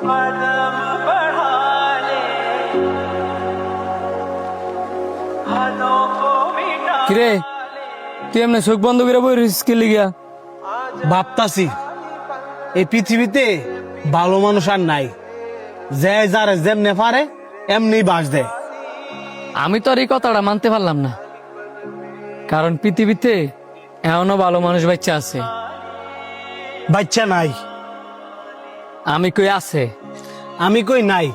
कदम बढ़ा ले हदों को मिटा কিরে তুই এমনি চোখ বন্ধ করে বই রইছিস কি লিগা? ভাবতাছি এই পৃথিবীতে ভালো মানুষ আর নাই, যে যারে যেমনে পারে এমনি বাস দেয়। আমি তো আর এই কথাটা মানতে পারলাম না, কারণ পৃথিবীতে এমনও ভালো মানুষ বাচ্চা আছে। বাচ্চা নাই, আমি কই আছে, আমি কই নাই,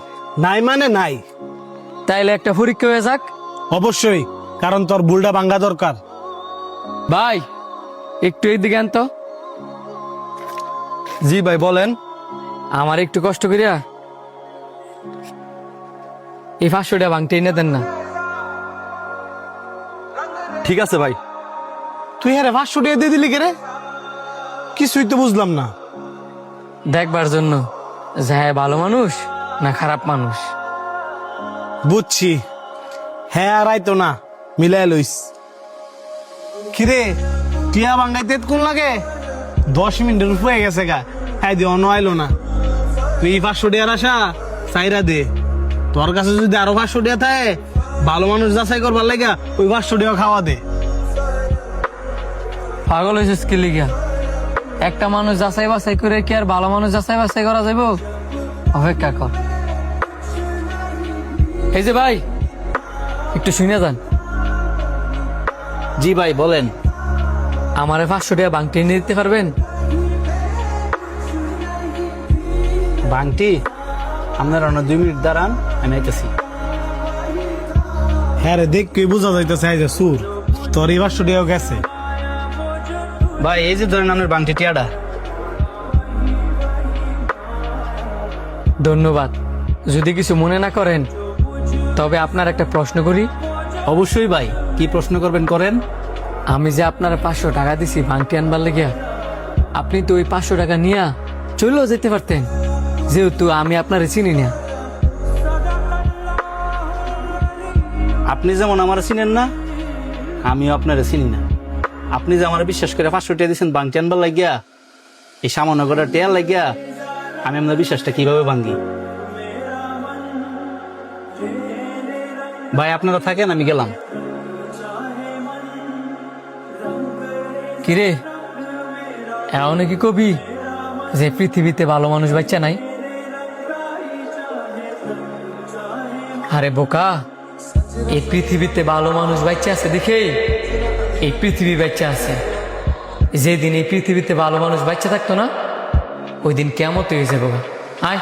নাই মানে নাই। তাইলে একটা পরীক্ষা হয়ে যাক। অবশ্যই, কারণ তোর ভুলটা ভাঙ্গা দরকার। ভাই একটু এইদিকে আন তো। জি ভাই বলেন। আমার একটু কষ্ট করিয়া এই 500 টাকা ভাঙতে এনে দেন না। ঠিক আছে ভাই। তুই হ্যাঁ 500 টাকা দিয়ে দিলি কে রে? কিছুই তো বুঝলাম না। দেখবার জন্য যে হ্যাঁ ভালো মানুষ না খারাপ মানুষ। বুঝছি, হ্যাঁ আর আইতো না, মিলাই লইস। কিরে টিয়া ভাঙ্গাইতে কোন লাগে? 10 মিনিটের উপরে গেছে গা, হ্যাঁ দিয়ে অন্য আইলো না। তুই 500 টাকার আশা চাইরা দে, তোর কাছে যদি আরো 500 টাকা থাকে ভালো মানুষ যাচাই করবার লাগা ওই 500 টাকা খাওয়া দে। পাগল হয়েছিস কি লিগা? একটা মানুষ যাচাই বাছাই করে কি আর ভালো মানুষ যাচাই বাছাই করা যাইব? অপেক্ষা কর। এই যে ভাই একটু শুনে যান। জি ভাই বলেন। আমারে 500 টাকা ভাঙতে এনে দিতে পারবেন? বাংটি আপনার অন্য 2 মিনিট দাঁড়ান, আমি আইতেছি। হ্যাঁ রে দেখ তুই বুঝা যাইতেছে এই যে সুর তোর এই 500 টাকা গেছে। ভাই এই যে ধরেন আপনার বাংটি টিয়াটা। ধন্যবাদ। যদি কিছু মনে না করেন তবে আপনার একটা প্রশ্ন করি। অবশ্যই ভাই, কি প্রশ্ন করবেন করেন। আমি যে আপনার 500 টাকা দিছি ভাঙটি আনবার লেগিয়া, আপনি তো ওই 500 টাকা নিয়া চলেও যেতে পারতেন, যেহেতু আমি আপনারে চিনি না। আপনি যেমন আমার চিনেন না, আমিও আপনারা চিনি না। আপনি যে আমার বিশ্বাস করে 500 টাকা দিচ্ছেন বাংটি আনবার লাগিয়া, এই সামান্য কটা টেয়ার লাগিয়া আমি আপনার বিশ্বাসটা কিভাবে ভাঙ্গি? ভাই আপনারা থাকেন, আমি গেলাম। কিরে এমন কি কবি যে পৃথিবীতে ভালো মানুষ বাচ্চা নাই? আরে বোকা, এই পৃথিবীতে ভালো মানুষ বাচ্চা আছে দেখেই এই পৃথিবী বাচ্চা আছে। যেদিন এই পৃথিবীতে ভালো মানুষ বাচ্চা থাকতো না, ওই দিন কেমন হয়ে যাবো। আয়